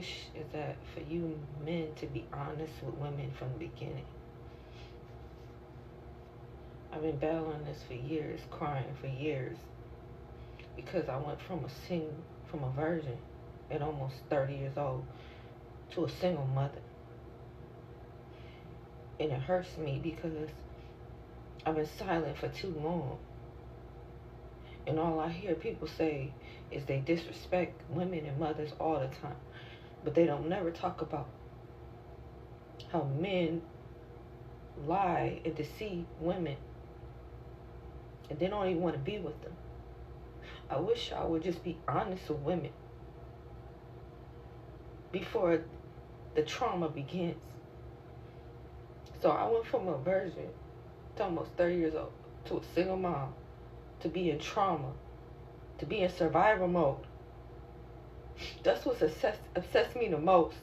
wish is that for you men to be honest with women from the beginning. I've been battling this for years, crying for years, because I went from a virgin at almost 30 years old to a single mother. And it hurts me because I've been silent for too long. And all I hear people say is they disrespect women and mothers all the time. But they don't never talk about how men lie and deceive women. And they don't even want to be with them. I wish I would just be honest with women before the trauma begins. So I went from a virgin to almost 30 years old to a single mom, to be in trauma, to be in survival mode. That's what's obsessed me the most.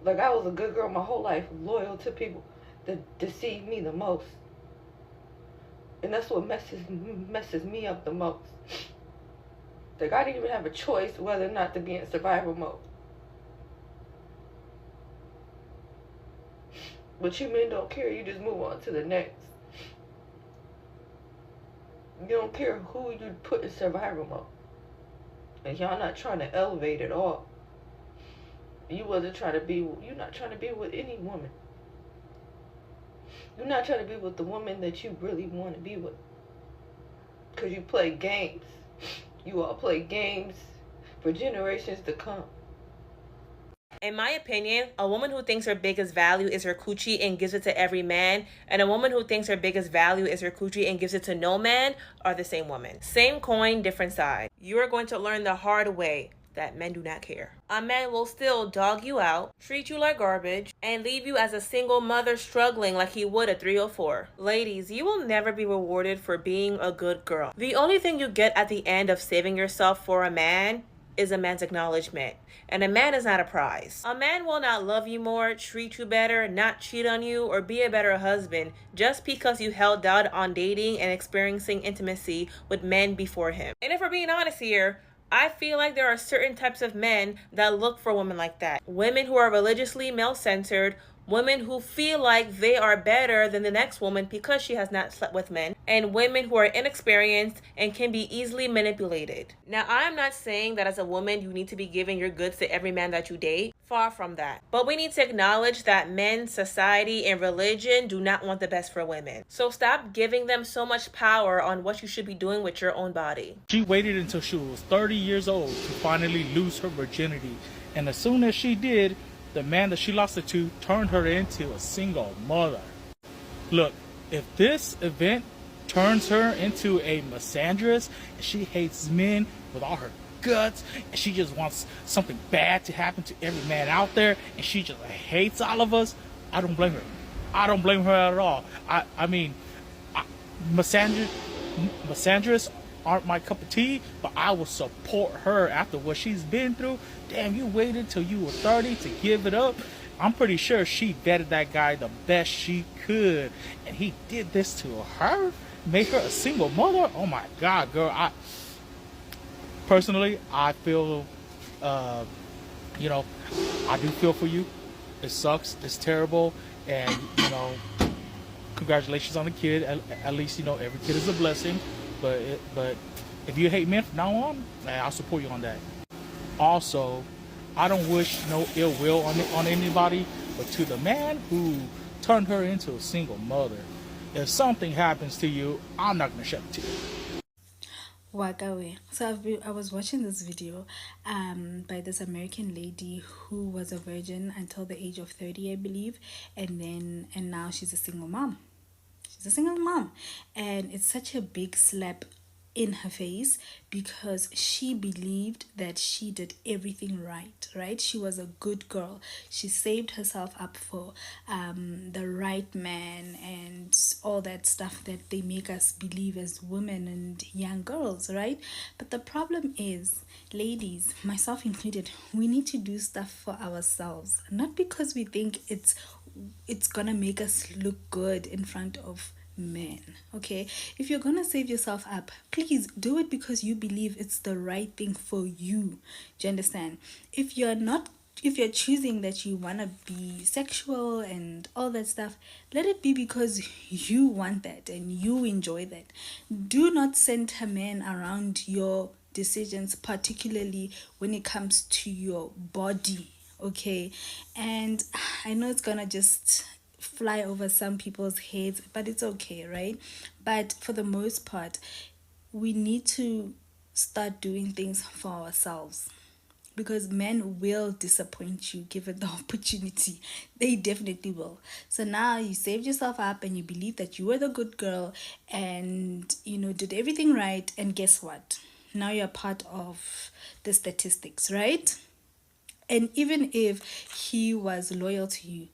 Like, I was a good girl my whole life, loyal to people that deceive me the most. And that's what messes me up the most. Like, I didn't even have a choice whether or not to be in survival mode. But you men don't care. You just move on to the next. You don't care who you put in survival mode. And y'all not trying to elevate at all. You're not trying to be with any woman. You're not trying to be with the woman that you really want to be with. Because you play games. You all play games for generations to come. In my opinion, a woman who thinks her biggest value is her coochie and gives it to every man, and a woman who thinks her biggest value is her coochie and gives it to no man are the same woman. Same coin, different side. You are going to learn the hard way that men do not care. A man will still dog you out, treat you like garbage, and leave you as a single mother struggling like he would at 3 or 4. Ladies, you will never be rewarded for being a good girl. The only thing you get at the end of saving yourself for a man is a man's acknowledgement. And a man is not a prize. A man will not love you more, treat you better, not cheat on you, or be a better husband just because you held out on dating and experiencing intimacy with men before him. And if we're being honest here, I feel like there are certain types of men that look for women like that. Women who are religiously male-centered, women who feel like they are better than the next woman because she has not slept with men, and women who are inexperienced and can be easily manipulated. Now, I am not saying that as a woman you need to be giving your goods to every man that you date. Far from that. But we need to acknowledge that men, society, and religion do not want the best for women. So stop giving them so much power on what you should be doing with your own body. She waited until she was 30 years old to finally lose her virginity. And as soon as she did, the man that she lost it to turned her into a single mother. Look, if this event turns her into a misandrist, and she hates men with all her guts, and she just wants something bad to happen to every man out there, and she just hates all of us, I don't blame her. I don't blame her at all. I mean, misandrists aren't my cup of tea, but I will support her after what she's been through. Damn, you waited till you were 30 to give it up. I'm pretty sure she vetted that guy the best she could, and he did this to her, made her a single mother. Oh my God, girl. Personally, I feel, I do feel for you. It sucks. It's terrible. And, congratulations on the kid. At least, every kid is a blessing. But if you hate men from now on, I'll support you on that. Also, I don't wish no ill will on anybody, but to the man who turned her into a single mother, if something happens to you, I'm not going to shed a tear. Wagawe. So I was watching this video by this American lady who was a virgin until the age of 30, I believe, and now she's a single mom. She's a single mom, and it's such a big slap in her face because she believed that she did everything right. She was a good girl. She saved herself up for the right man and all that stuff that they make us believe as women and young girls, right? But the problem is, ladies, myself included, we need to do stuff for ourselves, not because we think it's gonna make us look good in front of men. Okay, if you're gonna save yourself up, please do it because you believe it's the right thing for you. Do you understand? If you're not, if you're choosing that you want to be sexual and all that stuff, let it be because you want that and you enjoy that. Do not center men around your decisions, particularly when it comes to your body. Okay, and I know it's gonna just fly over some people's heads, but it's okay, right? But for the most part, we need to start doing things for ourselves, because men will disappoint you given the opportunity. They definitely will. So now you saved yourself up and you believe that you were the good girl and did everything right, and guess what? Now you're part of the statistics, right? And even if he was loyal to you,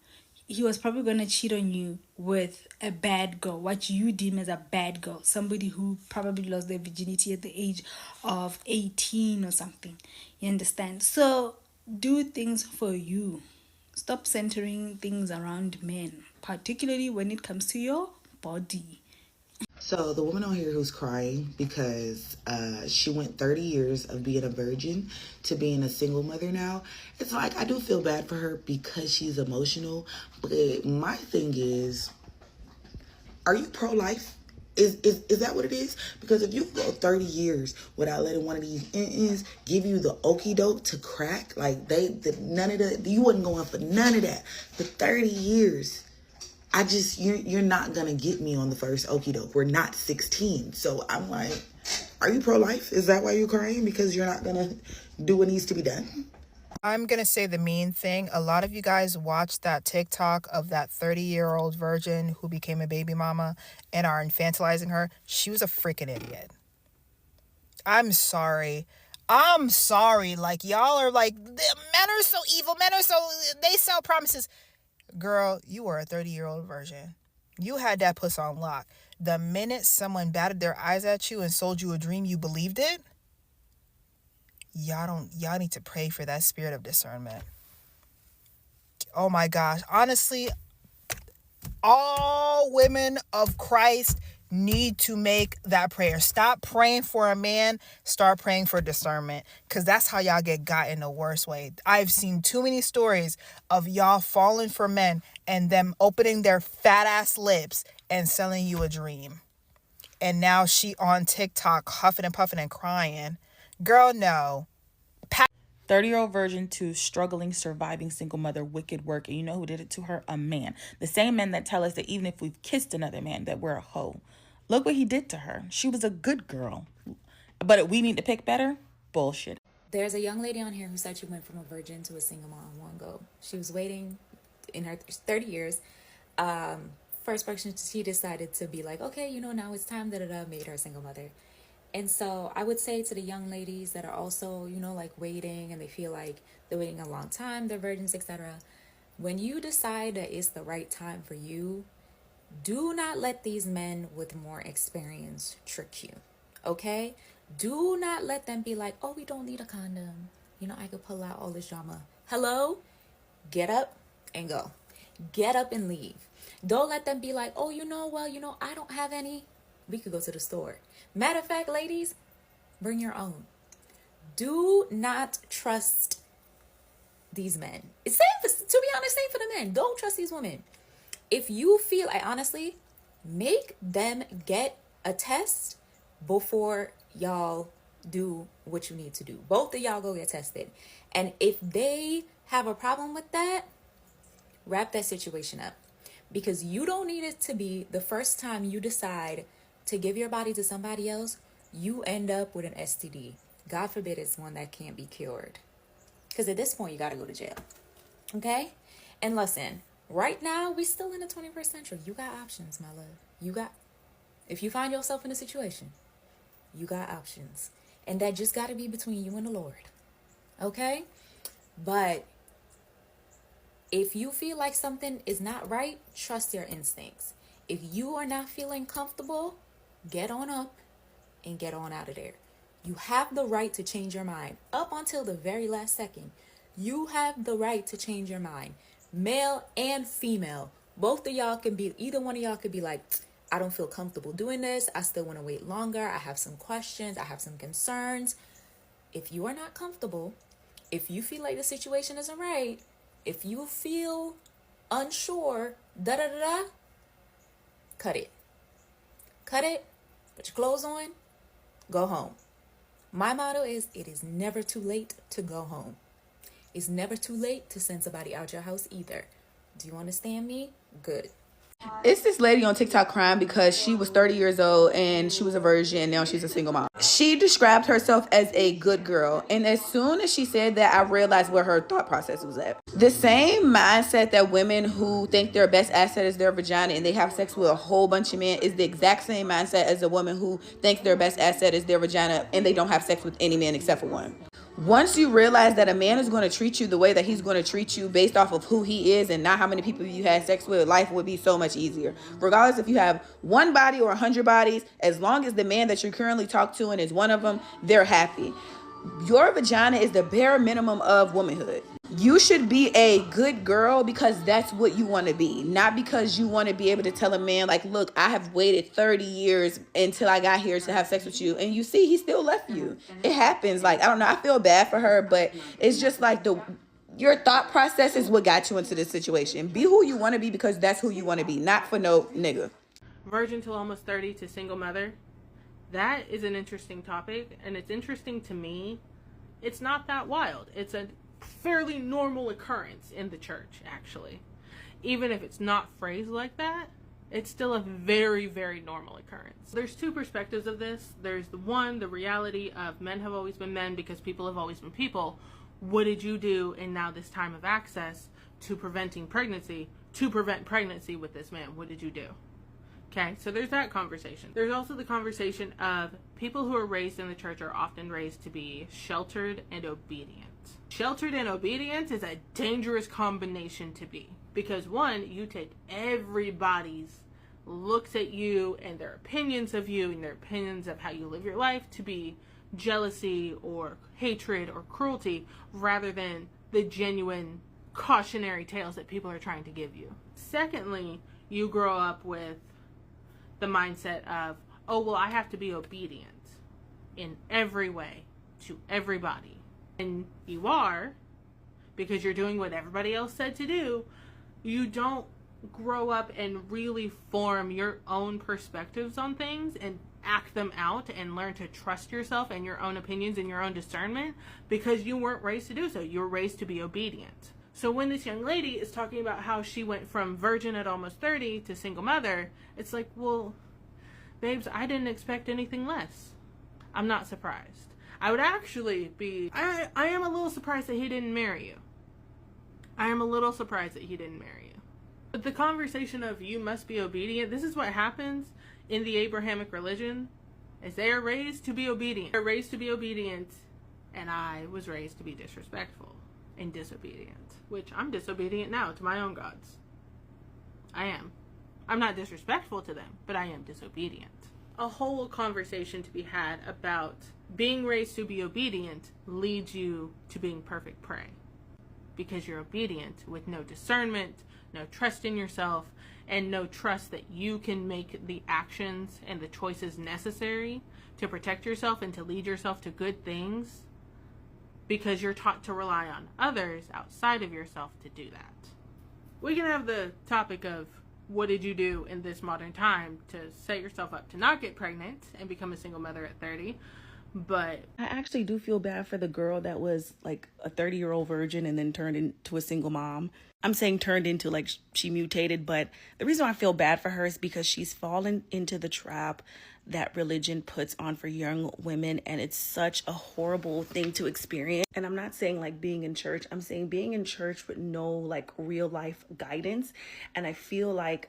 he was probably going to cheat on you with a bad girl, what you deem as a bad girl, somebody who probably lost their virginity at the age of 18 or something. You understand? So do things for you. Stop centering things around men, particularly when it comes to your body. So the woman on here who's crying because she went 30 years of being a virgin to being a single mother now, it's like, I do feel bad for her because she's emotional. But my thing is, are you pro-life? Is that what it is? Because if you go 30 years without letting one of these ins give you the okie doke to crack, like none of that, you wasn't going for none of that for 30 years. You're not gonna get me on the first okie doke. We're not 16. So I'm like, are you pro-life? Is that why you're crying? Because you're not gonna do what needs to be done? I'm going to say the mean thing. A lot of you guys watched that TikTok of that 30-year-old virgin who became a baby mama and are infantilizing her. She was a freaking idiot. I'm sorry. Like, y'all are like, men are so evil. They sell promises. Girl, you were a 30-year-old virgin. You had that puss on lock. The minute someone batted their eyes at you and sold you a dream, you believed it. Y'all need to pray for that spirit of discernment. Oh my gosh. Honestly, all women of Christ need to make that prayer. Stop praying for a man. Start praying for discernment, because that's how y'all get got in the worst way. I've seen too many stories of y'all falling for men and them opening their fat ass lips and selling you a dream. And now she on TikTok huffing and puffing and crying. Girl, no. 30-year-old virgin to struggling, surviving single mother, wicked work. And you know who did it to her? A man. The same men that tell us that even if we've kissed another man, that we're a hoe. Look what he did to her. She was a good girl. But we need to pick better? Bullshit. There's a young lady on here who said she went from a virgin to a single mom in one go. She was waiting in her 30 years. First person she decided to be like, okay, now it's time that made her a single mother. And so I would say to the young ladies that are also, like waiting and they feel like they're waiting a long time, they're virgins, etc. When you decide that it's the right time for you, do not let these men with more experience trick you, okay? Do not let them be like, oh, we don't need a condom. I could pull out all this drama. Hello? Get up and go. Get up and leave. Don't let them be like, oh, I don't have any. We could go to the store. Matter of fact, ladies, bring your own. Do not trust these men. It's same to be honest, same for the men. Don't trust these women. If you feel, honestly, make them get a test before y'all do what you need to do. Both of y'all go get tested. And if they have a problem with that, wrap that situation up. Because you don't need it to be the first time you decide to give your body to somebody else, you end up with an STD. God forbid it's one that can't be cured. Because at this point, you got to go to jail. Okay? And listen, right now, we still in the 21st century. You got options, my love. If you find yourself in a situation, you got options. And that just got to be between you and the Lord. Okay? But if you feel like something is not right, trust your instincts. If you are not feeling comfortable, get on up and get on out of there. You have the right to change your mind. Up until the very last second, you have the right to change your mind. Male and female. Both of y'all can be, either one of y'all could be like, I don't feel comfortable doing this. I still want to wait longer. I have some questions. I have some concerns. If you are not comfortable, if you feel like the situation isn't right, if you feel unsure, cut it. Cut it, put your clothes on, go home. My motto is, it is never too late to go home. It's never too late to send somebody out your house either. Do you understand me? Good. It's this lady on TikTok crying because she was 30 years old and she was a virgin. Now she's a single mom. She described herself as a good girl. And as soon as she said that, I realized where her thought process was at. The same mindset that women who think their best asset is their vagina and they have sex with a whole bunch of men is the exact same mindset as a woman who thinks their best asset is their vagina and they don't have sex with any man except for one. Once you realize that a man is going to treat you the way that he's going to treat you based off of who he is and not how many people you had sex with, life would be so much easier. Regardless if you have one body or 100 bodies, as long as the man that you currently talk to and is one of them, they're happy. Your vagina is the bare minimum of womanhood. You should be a good girl because that's what you want to be, not because you want to be able to tell a man like, look, I have waited 30 years until I got here to have sex with you, and you see he still left you. It happens. Like, I don't know, I feel bad for her, but it's just like your thought process is what got you into this situation. Be who you want to be because that's who you want to be, not for no nigga. Virgin till almost 30 to single mother. That is an interesting topic, and it's interesting to me. It's not that wild. It's a fairly normal occurrence in the church, actually. Even if it's not phrased like that, it's still a very, very normal occurrence. There's two perspectives of this. There's the reality of men have always been men because people have always been people. What did you do in now this time of access to prevent pregnancy with this man? What did you do? Okay, so there's that conversation. There's also the conversation of people who are raised in the church are often raised to be sheltered and obedient. Sheltered and obedient is a dangerous combination to be. Because one, you take everybody's looks at you and their opinions of you and their opinions of how you live your life to be jealousy or hatred or cruelty rather than the genuine cautionary tales that people are trying to give you. Secondly, you grow up with the mindset of, oh, well, I have to be obedient in every way to everybody. And you are, because you're doing what everybody else said to do. You don't grow up and really form your own perspectives on things and act them out and learn to trust yourself and your own opinions and your own discernment because you weren't raised to do so. You were raised to be obedient. So when this young lady is talking about how she went from virgin at almost 30 to single mother, it's like, well, babes, I didn't expect anything less. I'm not surprised. I would actually be, I am a little surprised that he didn't marry you. I am a little surprised that he didn't marry you. But the conversation of you must be obedient, this is what happens in the Abrahamic religion, is they are raised to be obedient. They're raised to be obedient, and I was raised to be disrespectful and disobedient, which I'm disobedient now to my own gods. I am. I'm not disrespectful to them, but I am disobedient. A whole conversation to be had about being raised to be obedient leads you to being perfect prey. Because you're obedient with no discernment, no trust in yourself, and no trust that you can make the actions and the choices necessary to protect yourself and to lead yourself to good things because you're taught to rely on others outside of yourself to do that. We can have the topic of what did you do in this modern time to set yourself up to not get pregnant and become a single mother at 30. But I actually do feel bad for the girl that was like a 30-year-old virgin and then turned into a single mom. I'm saying turned into like she mutated, but the reason why I feel bad for her is because she's fallen into the trap that religion puts on for young women, and it's such a horrible thing to experience. And I'm not saying like being in church, I'm saying being in church with no like real life guidance. And I feel like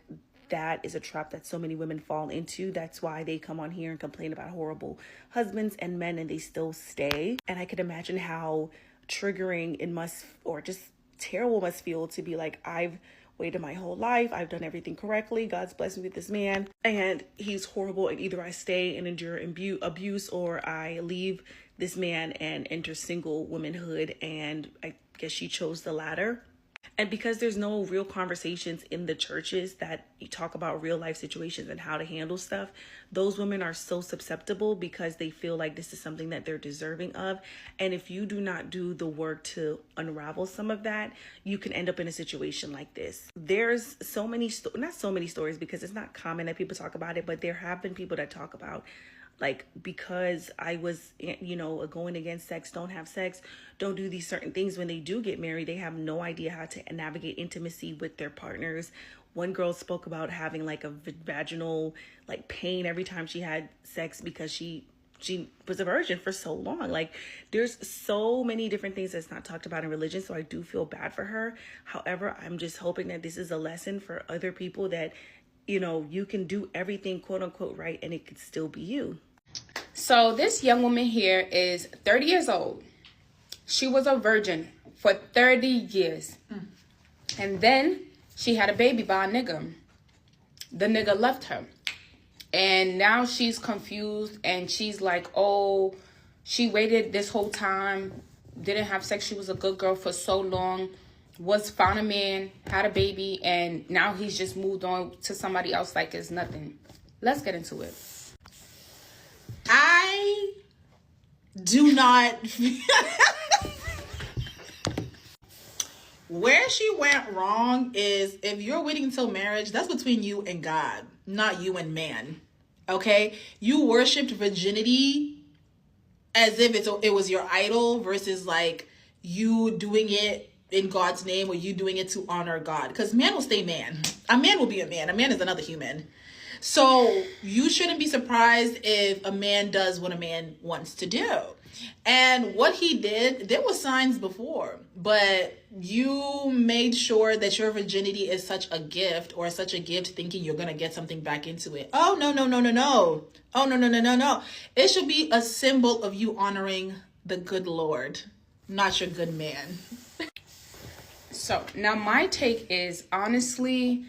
that is a trap that so many women fall into. That's why they come on here and complain about horrible husbands and men, and they still stay. And I could imagine how triggering it must, or just terrible it must feel to be like, I've waited my whole life, I've done everything correctly, God's blessed me with this man, and he's horrible, and either I stay and endure abuse or I leave this man and enter single womanhood. And I guess she chose the latter. And because there's no real conversations in the churches that you talk about real life situations and how to handle stuff, those women are so susceptible because they feel like this is something that they're deserving of. And if you do not do the work to unravel some of that, you can end up in a situation like this. There's so many, not so many stories because it's not common that people talk about it, but there have been people that talk about, like, because I was, going against sex, don't have sex, don't do these certain things. When they do get married, they have no idea how to navigate intimacy with their partners. One girl spoke about having like a vaginal like pain every time she had sex because she was a virgin for so long. Like, there's so many different things that's not talked about in religion. So I do feel bad for her. However, I'm just hoping that this is a lesson for other people that, you can do everything quote unquote right and it could still be you. So this young woman here is 30 years old. She was a virgin for 30 years. And then she had a baby by a nigga. The nigga left her. And now she's confused and she's like, oh, she waited this whole time, didn't have sex. She was a good girl for so long, found a man, had a baby, and now he's just moved on to somebody else like it's nothing. Let's get into it. I do not... Where she went wrong is if you're waiting until marriage, that's between you and God, not you and man. Okay? You worshipped virginity as if it was your idol versus like you doing it in God's name or you doing it to honor God. Because man will stay man. A man will be a man. A man is another human. So you shouldn't be surprised if a man does what a man wants to do. And what he did, there were signs before, but you made sure that your virginity is such a gift thinking you're going to get something back into it. Oh, no. Oh, no. It should be a symbol of you honoring the good Lord, not your good man. So now my take is, honestly,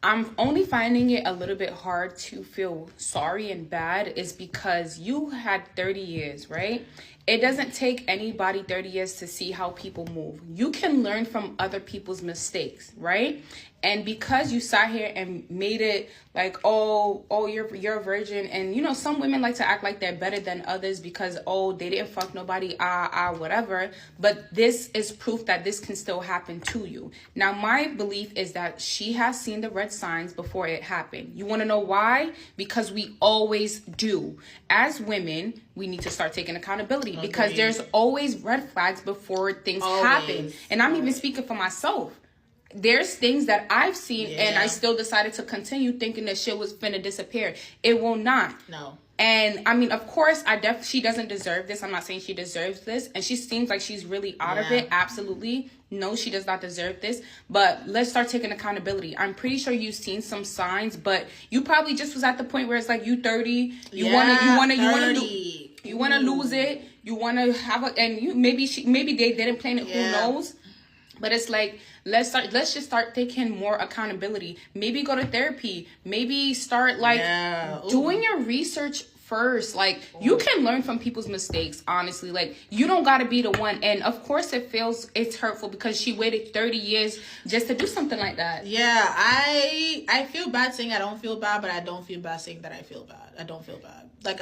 I'm only finding it a little bit hard to feel sorry and bad is because you had 30 years, right? It doesn't take anybody 30 years to see how people move. You can learn from other people's mistakes, right? And because you sat here and made it like, oh, you're a virgin. And, some women like to act like they're better than others because, they didn't fuck nobody, whatever. But this is proof that this can still happen to you. Now, my belief is that she has seen the red signs before it happened. You want to know why? Because we always do. As women, we need to start taking accountability because there's always red flags before things happen. And I'm even speaking for myself. There's things that I've seen and I still decided to continue thinking that shit was finna disappear. It will not. No. And I mean, of course, she doesn't deserve this. I'm not saying she deserves this. And she seems like she's really out of it. Absolutely. No, she does not deserve this. But let's start taking accountability. I'm pretty sure you've seen some signs, but you probably just was at the point where it's like you 30. You wanna lose it. You wanna have maybe they didn't plan it. Who knows? But it's like, let's just start taking more accountability. Maybe go to therapy. Maybe start doing your research first. Like, you can learn from people's mistakes, honestly. Like, you don't got to be the one. And of course it's hurtful because she waited 30 years just to do something like that. Yeah, I feel bad saying I don't feel bad, but I don't feel bad saying that I feel bad. I don't feel bad. Like,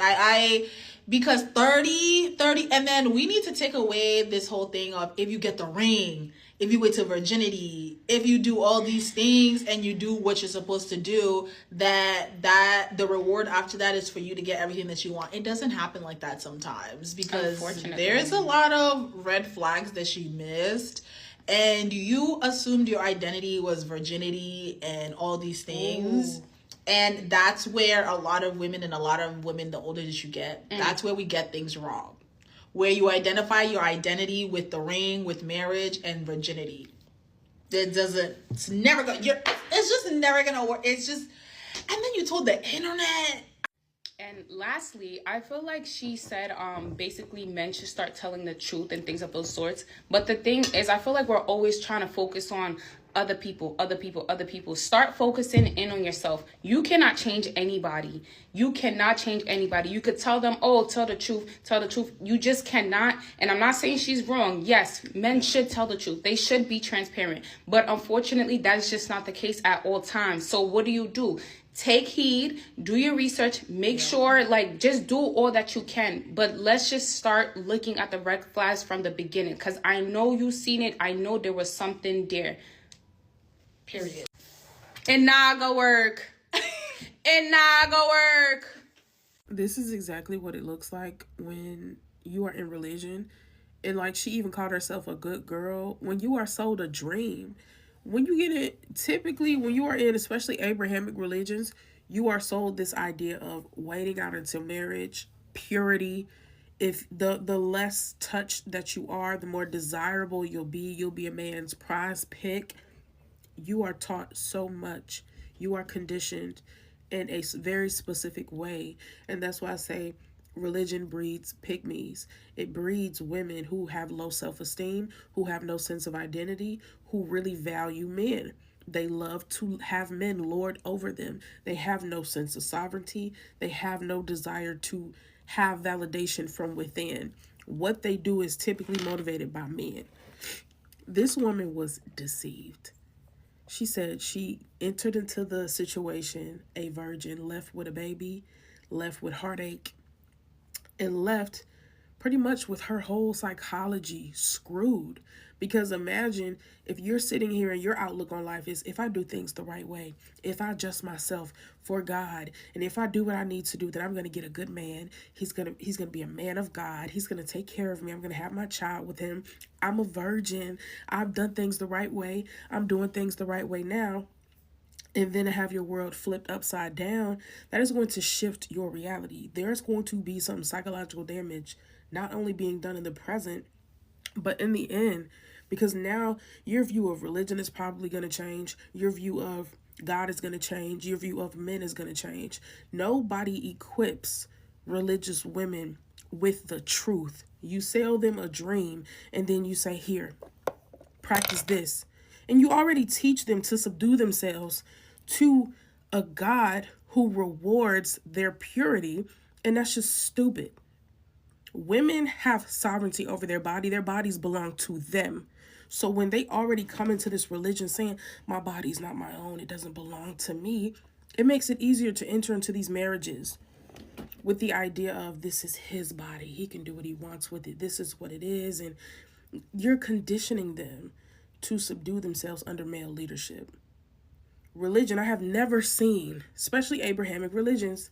because 30, and then we need to take away this whole thing of if you get the ring, if you wait till virginity, if you do all these things and you do what you're supposed to do, that the reward after that is for you to get everything that you want. It doesn't happen like that sometimes because there's a lot of red flags that she missed. And you assumed your identity was virginity and all these things. Ooh. And that's where a lot of women, the older that you get, that's where we get things wrong. Where you identify your identity with the ring, with marriage, and virginity. It's just never going to work. It's just, and then you told the internet. And lastly, I feel like she said, basically men should start telling the truth and things of those sorts. But the thing is, I feel like we're always trying to focus on other people, other people, other people. Start focusing in on yourself. You cannot change anybody. You cannot change anybody. You could tell them, oh, tell the truth, tell the truth. You just cannot. And I'm not saying she's wrong. Yes, men should tell the truth. They should be transparent. But unfortunately, that's just not the case at all times. So what do? Take heed, do your research, make sure, like, just do all that you can. But let's just start looking at the red flags from the beginning, because I know you've seen it. I know there was something there. Period. And not go work. And not go work. This is exactly what it looks like when you are in religion. And like, she even called herself a good girl. When you are sold a dream, when you get it, typically when you are in, especially Abrahamic religions, you are sold this idea of waiting out until marriage, purity. If the less touched that you are, the more desirable you'll be a man's prize pick. You are taught so much. You are conditioned in a very specific way. And that's why I say religion breeds pygmies. It breeds women who have low self-esteem, who have no sense of identity, who really value men. They love to have men lord over them. They have no sense of sovereignty. They have no desire to have validation from within. What they do is typically motivated by men. This woman was deceived. She said she entered into the situation a virgin, left with a baby, left with heartache, and left pretty much with her whole psychology screwed. Because imagine if you're sitting here and your outlook on life is, if I do things the right way, if I adjust myself for God, and if I do what I need to do, then I'm going to get a good man. He's going to be a man of God. He's going to take care of me. I'm going to have my child with him. I'm a virgin. I've done things the right way. I'm doing things the right way now. And then to have your world flipped upside down, that is going to shift your reality. There's going to be some psychological damage, not only being done in the present, but in the end, because now your view of religion is probably going to change. Your view of God is going to change. Your view of men is going to change. Nobody equips religious women with the truth. You sell them a dream and then you say, here, practice this. And you already teach them to subdue themselves to a God who rewards their purity, and that's just stupid. Women have sovereignty over their body. Their bodies belong to them. So when they already come into this religion saying, my body's not my own, it doesn't belong to me, it makes it easier to enter into these marriages with the idea of, this is his body. He can do what he wants with it. This is what it is. And you're conditioning them to subdue themselves under male leadership. Religion, I have never seen, especially Abrahamic religions,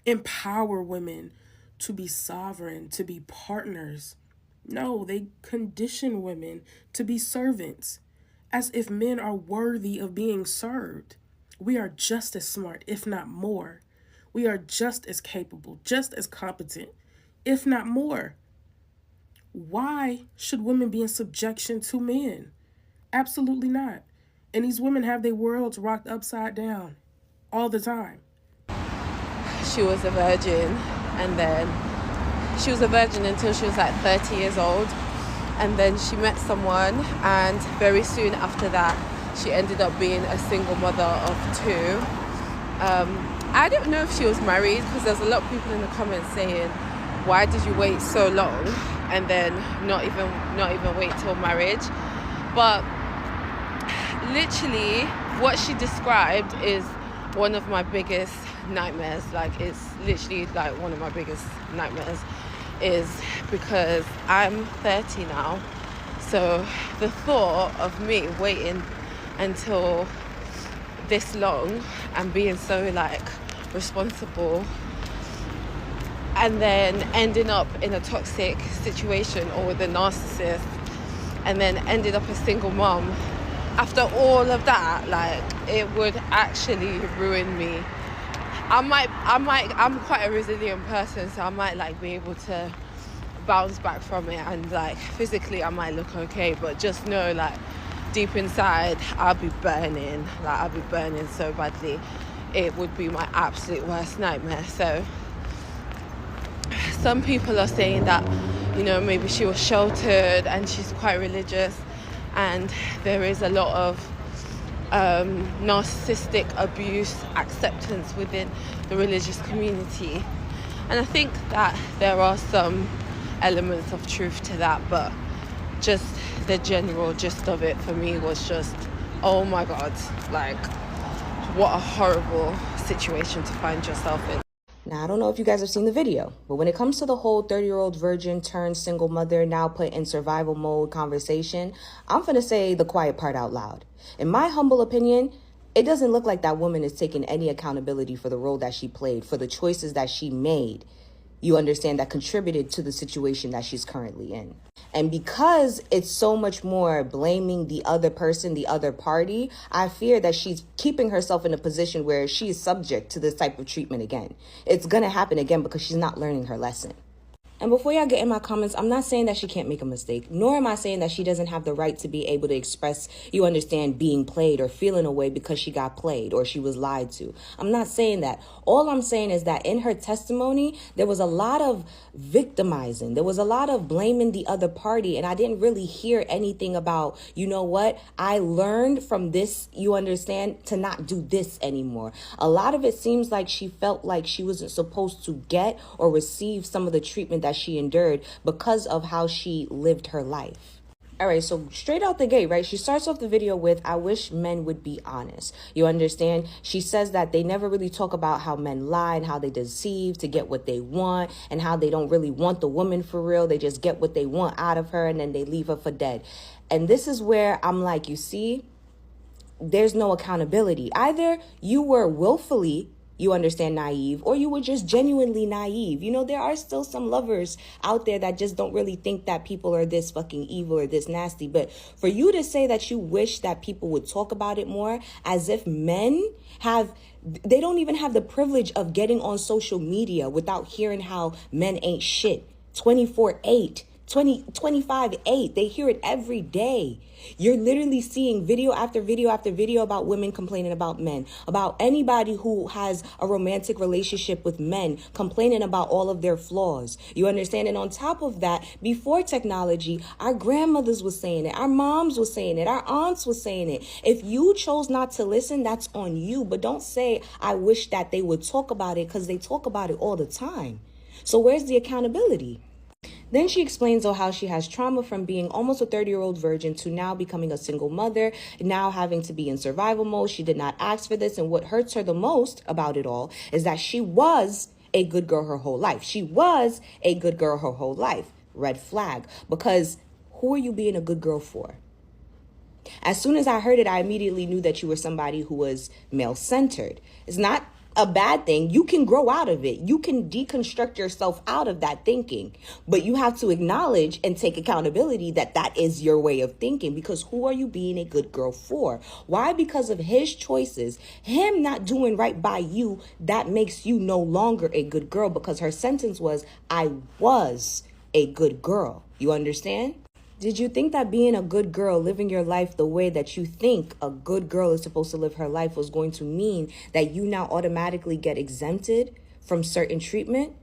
empower women to be sovereign, to be partners. No, they condition women to be servants, as if men are worthy of being served. We are just as smart, if not more. We are just as capable, just as competent, if not more. Why should women be in subjection to men? Absolutely not. And these women have their worlds rocked upside down all the time. She was a virgin, and then she was a virgin until she was like 30 years old. And then she met someone, and very soon after that, she ended up being a single mother of two. I don't know if she was married, because there's a lot of people in the comments saying, why did you wait so long and then not even wait till marriage? But literally what she described is one of my biggest nightmares. Like, it's literally like one of my biggest nightmares, is because I'm 30 now. So the thought of me waiting until this long and being so like responsible, and then ending up in a toxic situation or with a narcissist, and then ended up a single mom, after all of that, like, it would actually ruin me. I'm quite a resilient person, so I might like be able to bounce back from it, and like physically I might look okay, but just know, like, deep inside I'll be burning so badly. It would be my absolute worst nightmare. So some people are saying that, you know, maybe she was sheltered and she's quite religious, and there is a lot of narcissistic abuse acceptance within the religious community. And I think that there are some elements of truth to that, but just the general gist of it for me was just, oh my God, like, what a horrible situation to find yourself in. Now, I don't know if you guys have seen the video, but when it comes to the whole 30-year-old virgin turned single mother now put in survival mode conversation, I'm finna say the quiet part out loud. In my humble opinion, it doesn't look like that woman is taking any accountability for the role that she played, for the choices that she made. You understand, that contributed to the situation that she's currently in. And because it's so much more blaming the other person, the other party, I fear that she's keeping herself in a position where she is subject to this type of treatment again. It's going to happen again because she's not learning her lesson. And before y'all get in my comments, I'm not saying that she can't make a mistake, nor am I saying that she doesn't have the right to be able to express, you understand, being played or feeling a way because she got played or she was lied to. I'm not saying that. All I'm saying is that in her testimony, there was a lot of victimizing. There was a lot of blaming the other party. And I didn't really hear anything about, you know what, I learned from this, you understand, to not do this anymore. A lot of it seems like she felt like she wasn't supposed to get or receive some of the treatment that she endured because of how she lived her life. All right, so straight out the gate, right? She starts off the video with, I wish men would be honest. You understand? She says that they never really talk about how men lie and how they deceive to get what they want and how they don't really want the woman for real. They just get what they want out of her and then they leave her for dead. And this is where I'm like, you see, there's no accountability. Either you were willfully, you understand, naive, or you were just genuinely naive. You know, there are still some lovers out there that just don't really think that people are this fucking evil or this nasty. But for you to say that you wish that people would talk about it more, as if men they don't even have the privilege of getting on social media without hearing how men ain't shit 24/8. 25/8. They hear it every day. You're literally seeing video after video after video about women complaining about men, about anybody who has a romantic relationship with men complaining about all of their flaws. You understand? And on top of that, before technology, our grandmothers was saying it, our moms was saying it, our aunts was saying it. If you chose not to listen, that's on you. But don't say, I wish that they would talk about it, because they talk about it all the time. So where's the accountability? Then she explains how she has trauma from being almost a 30-year-old virgin to now becoming a single mother, now having to be in survival mode. She did not ask for this. And what hurts her the most about it all is that she was a good girl her whole life. She was a good girl her whole life. Red flag. Because who are you being a good girl for? As soon as I heard it, I immediately knew that you were somebody who was male-centered. It's not a bad thing. You can grow out of it. You can deconstruct yourself out of that thinking, but you have to acknowledge and take accountability that that is your way of thinking, because who are you being a good girl for? Why? Because of his choices, him not doing right by you, that makes you no longer a good girl, because her sentence was, I was a good girl. You understand? Did you think that being a good girl, living your life the way that you think a good girl is supposed to live her life, was going to mean that you now automatically get exempted from certain treatment?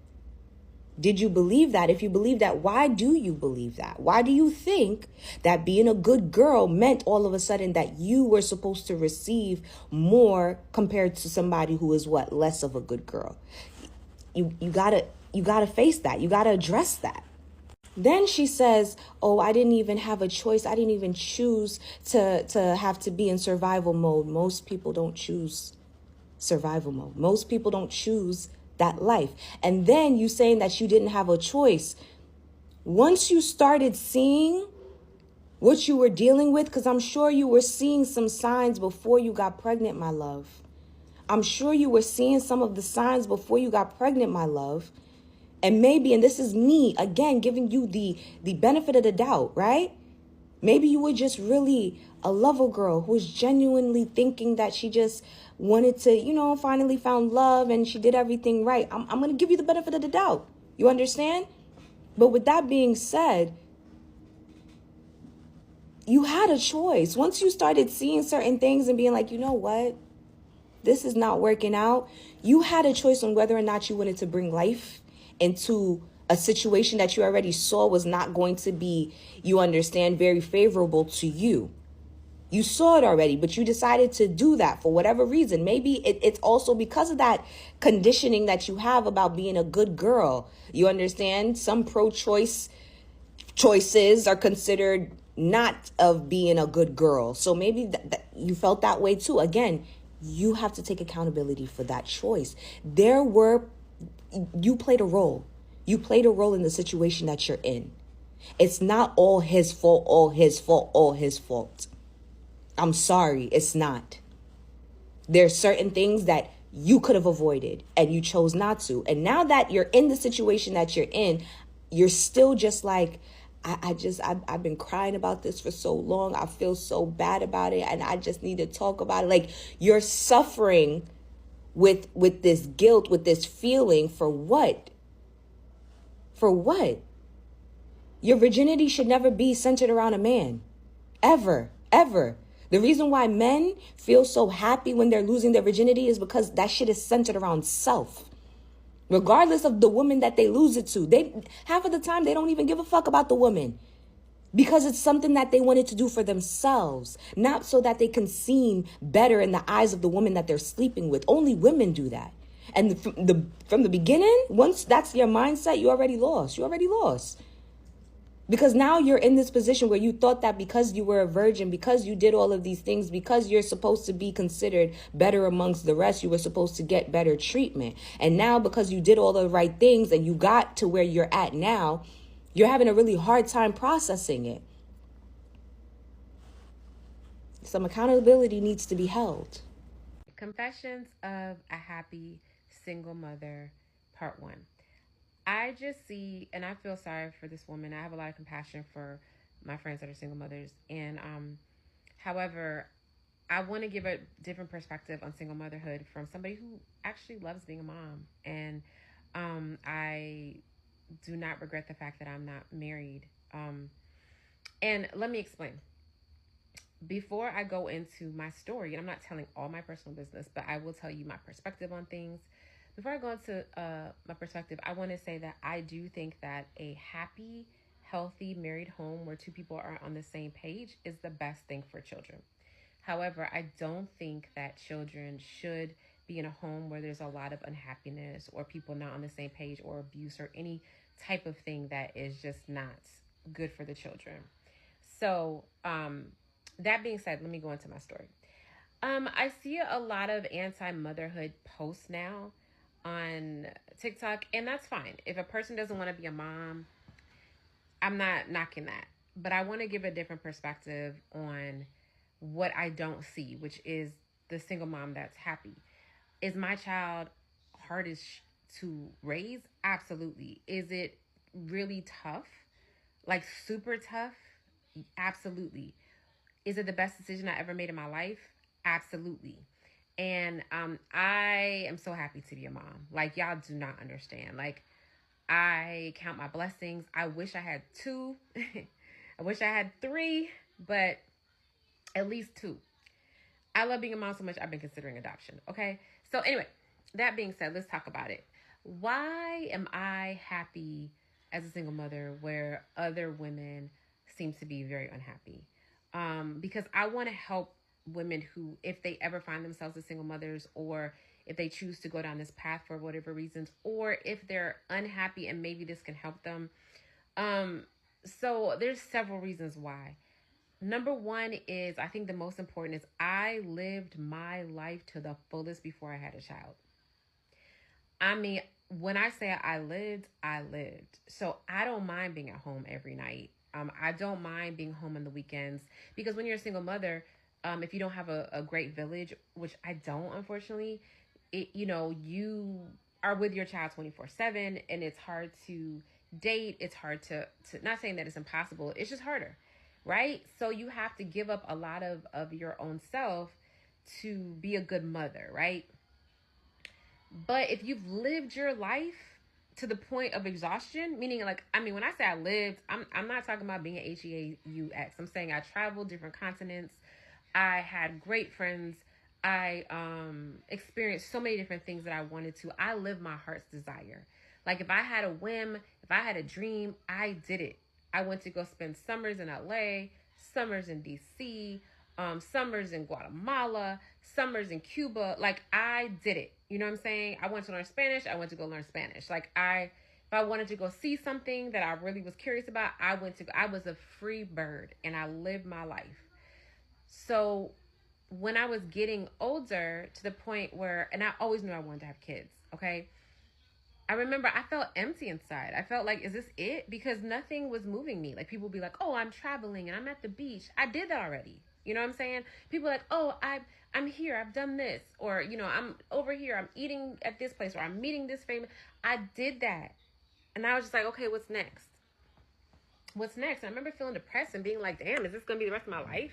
Did you believe that? If you believe that, why do you believe that? Why do you think that being a good girl meant all of a sudden that you were supposed to receive more compared to somebody who is what, less of a good girl? You gotta face that. You gotta address that. Then she says, oh, I didn't even have a choice. I didn't even choose to have to be in survival mode. Most people don't choose survival mode. Most people don't choose that life. And then you saying that you didn't have a choice. Once you started seeing what you were dealing with, because I'm sure you were seeing some signs before you got pregnant, my love. I'm sure you were seeing some of the signs before you got pregnant, my love. And maybe, and this is me, again, giving you the benefit of the doubt, right? Maybe you were just really a lover girl who was genuinely thinking that she just wanted to, finally found love and she did everything right. I'm going to give you the benefit of the doubt. You understand? But with that being said, you had a choice. Once you started seeing certain things and being like, you know what? This is not working out. You had a choice on whether or not you wanted to bring life into a situation that you already saw was not going to be, you understand, very favorable to you. You saw it already, but you decided to do that for whatever reason. Maybe it's also because of that conditioning that you have about being a good girl. You understand? Some pro-choice choices are considered not of being a good girl. So maybe you felt that way too. Again, you have to take accountability for that choice. You played a role. You played a role in the situation that you're in. It's not all his fault, all his fault, all his fault. I'm sorry, it's not. There's certain things that you could have avoided and you chose not to. And now that you're in the situation that you're in, you're still just like, I've been crying about this for so long. I feel so bad about it and I just need to talk about it. Like, you're suffering with this guilt, with this feeling for what? For what? Your virginity should never be centered around a man. Ever, ever. The reason why men feel so happy when they're losing their virginity is because that shit is centered around self. Regardless of the woman that they lose it to. Half of the time, they don't even give a fuck about the woman. Because it's something that they wanted to do for themselves. Not so that they can seem better in the eyes of the woman that they're sleeping with. Only women do that. And from the beginning, once that's your mindset, you already lost. You already lost. Because now you're in this position where you thought that because you were a virgin, because you did all of these things, because you're supposed to be considered better amongst the rest, you were supposed to get better treatment. And now because you did all the right things and you got to where you're at now, you're having a really hard time processing it. Some accountability needs to be held. Confessions of a Happy Single Mother, Part 1. I just see, and I feel sorry for this woman. I have a lot of compassion for my friends that are single mothers. And however, I want to give a different perspective on single motherhood from somebody who actually loves being a mom. And I do not regret the fact that I'm not married. And let me explain. Before I go into my story, and I'm not telling all my personal business, but I will tell you my perspective on things. Before I go into my perspective, I want to say that I do think that a happy, healthy, married home where two people are on the same page is the best thing for children. However, I don't think that children should be in a home where there's a lot of unhappiness or people not on the same page or abuse or any type of thing that is just not good for the children. So, that being said, let me go into my story. I see a lot of anti-motherhood posts now on TikTok, and that's fine. If a person doesn't want to be a mom, I'm not knocking that. But I want to give a different perspective on what I don't see, which is the single mom that's happy. Is my child hardest to raise? Absolutely. Is it really tough? Like super tough? Absolutely. Is it the best decision I ever made in my life? Absolutely. And I am so happy to be a mom. Like, y'all do not understand. Like, I count my blessings. I wish I had 2. I wish I had 3, but at least 2. I love being a mom so much, I've been considering adoption. Okay. So anyway, that being said, let's talk about it. Why am I happy as a single mother where other women seem to be very unhappy? Because I want to help women who, if they ever find themselves as single mothers, or if they choose to go down this path for whatever reasons, or if they're unhappy and maybe this can help them. So there's several reasons why. Number one is, I think the most important is I lived my life to the fullest before I had a child. I mean, when I say I lived. So I don't mind being at home every night. I don't mind being home on the weekends, because when you're a single mother, if you don't have a great village, which I don't, unfortunately, you are with your child 24/7, and it's hard to date. It's hard to not saying that it's impossible. It's just harder, right? So you have to give up a lot of your own self to be a good mother, right? But if you've lived your life to the point of exhaustion, meaning like, I mean, when I say I lived, I'm not talking about being an HEAUX. I'm saying I traveled different continents. I had great friends. I experienced so many different things that I wanted to. I lived my heart's desire. Like, if I had a whim, if I had a dream, I did it. I went to go spend summers in LA, summers in DC. summers in Guatemala, summers in Cuba. Like, I did it. You know what I'm saying? I went to learn Spanish. I went to go learn Spanish. Like, if I wanted to go see something that I really was curious about, I was a free bird and I lived my life. So when I was getting older, to the point where, and I always knew I wanted to have kids, okay? I remember I felt empty inside. I felt like, is this it? Because nothing was moving me. Like, people would be like, oh, I'm traveling and I'm at the beach. I did that already. You know what I'm saying? People are like, oh, I'm here. I've done this. Or, you know, I'm over here. I'm eating at this place, or I'm meeting this famous. I did that. And I was just like, okay, what's next? What's next? And I remember feeling depressed and being like, damn, is this going to be the rest of my life?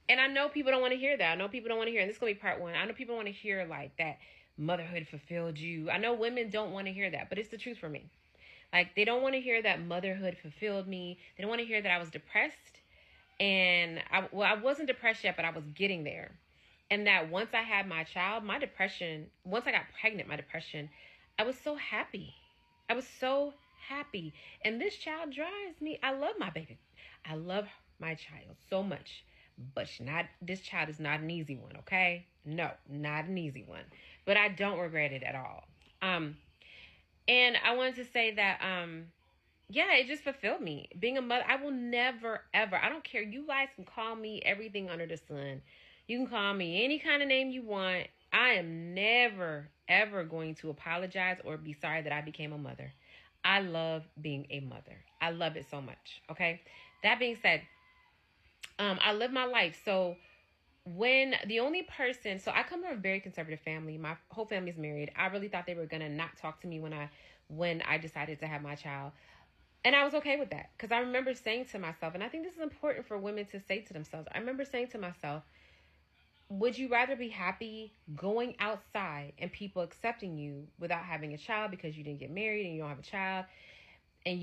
And I know people don't want to hear that. I know people don't want to hear, and this is going to be part one. I know people want to hear like that motherhood fulfilled you. I know women don't want to hear that, but it's the truth for me. Like, they don't want to hear that motherhood fulfilled me. They don't want to hear that I was depressed. And I wasn't depressed yet, but I was getting there. And that once I had my child, my depression, once I got pregnant, my depression, I was so happy. I was so happy. And this child drives me. I love my baby. I love my child so much. But this child is not an easy one, okay? No, not an easy one. But I don't regret it at all. And I wanted to say that, yeah, it just fulfilled me. Being a mother, I will never, ever, I don't care. You guys can call me everything under the sun. You can call me any kind of name you want. I am never, ever going to apologize or be sorry that I became a mother. I love being a mother. I love it so much, okay? That being said, I live my life. So when the only person, so I come from a very conservative family. My whole family's married. I really thought they were going to not talk to me when I decided to have my child. And I was okay with that, because I remember saying to myself, and I think this is important for women to say to themselves. I remember saying to myself, would you rather be happy going outside and people accepting you without having a child because you didn't get married and you don't have a child, and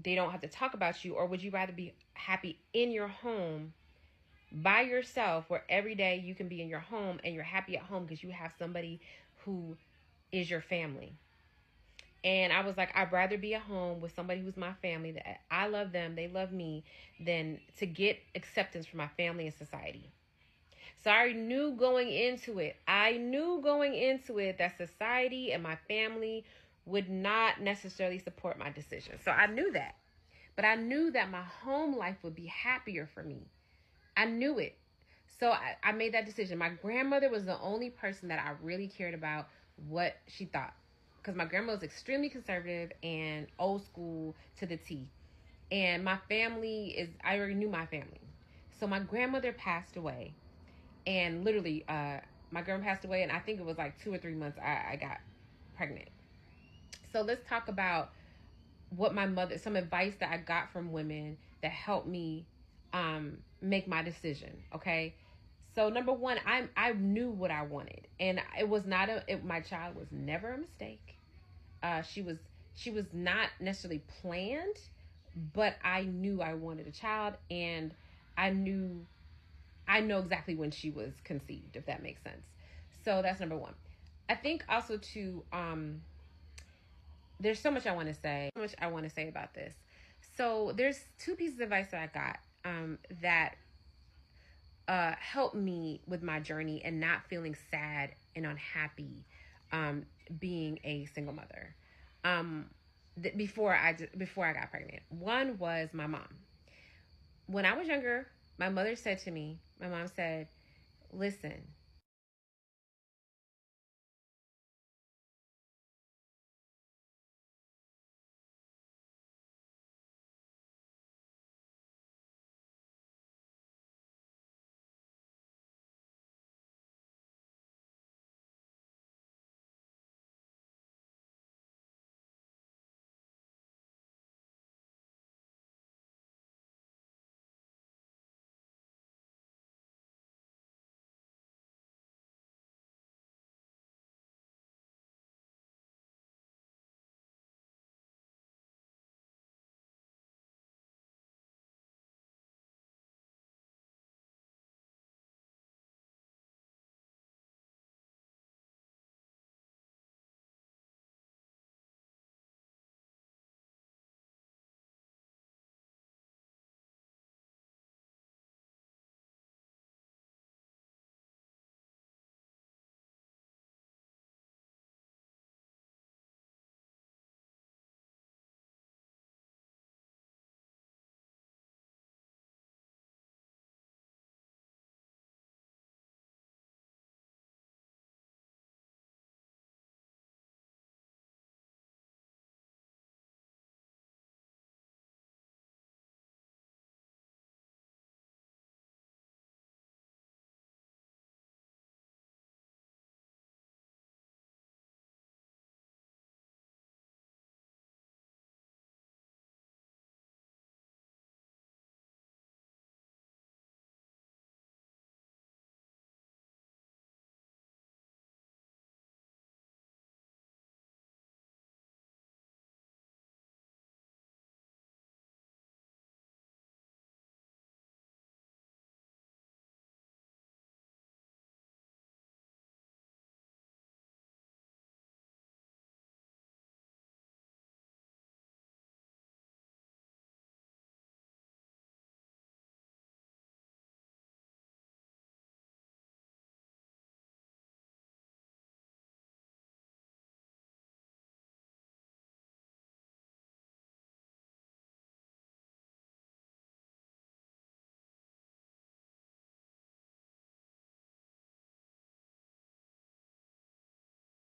they don't have to talk about you? Or would you rather be happy in your home by yourself, where every day you can be in your home and you're happy at home because you have somebody who is your family? And I was like, I'd rather be at home with somebody who's my family, that I love them, they love me, than to get acceptance from my family and society. So I knew going into it that society and my family would not necessarily support my decision. So I knew that. But I knew that my home life would be happier for me. I knew it. So I made that decision. My grandmother was the only person that I really cared about what she thought, because my grandma was extremely conservative and old school to the T. And my family I already knew my family. So my grandmother passed away. And literally, my grandma passed away, and I think it was like 2 or 3 months I got pregnant. So let's talk about some advice that I got from women that helped me make my decision, okay? So number one, I knew what I wanted, and it was not my child was never a mistake. She was not necessarily planned, but I knew I wanted a child, and I know exactly when she was conceived, if that makes sense. So that's number one. I think also too, there's so much I want to say about this. So there's 2 pieces of advice that I got that helped me with my journey and not feeling sad and unhappy being a single mother before I got pregnant. One was my mom. When I was younger, my mom said, listen,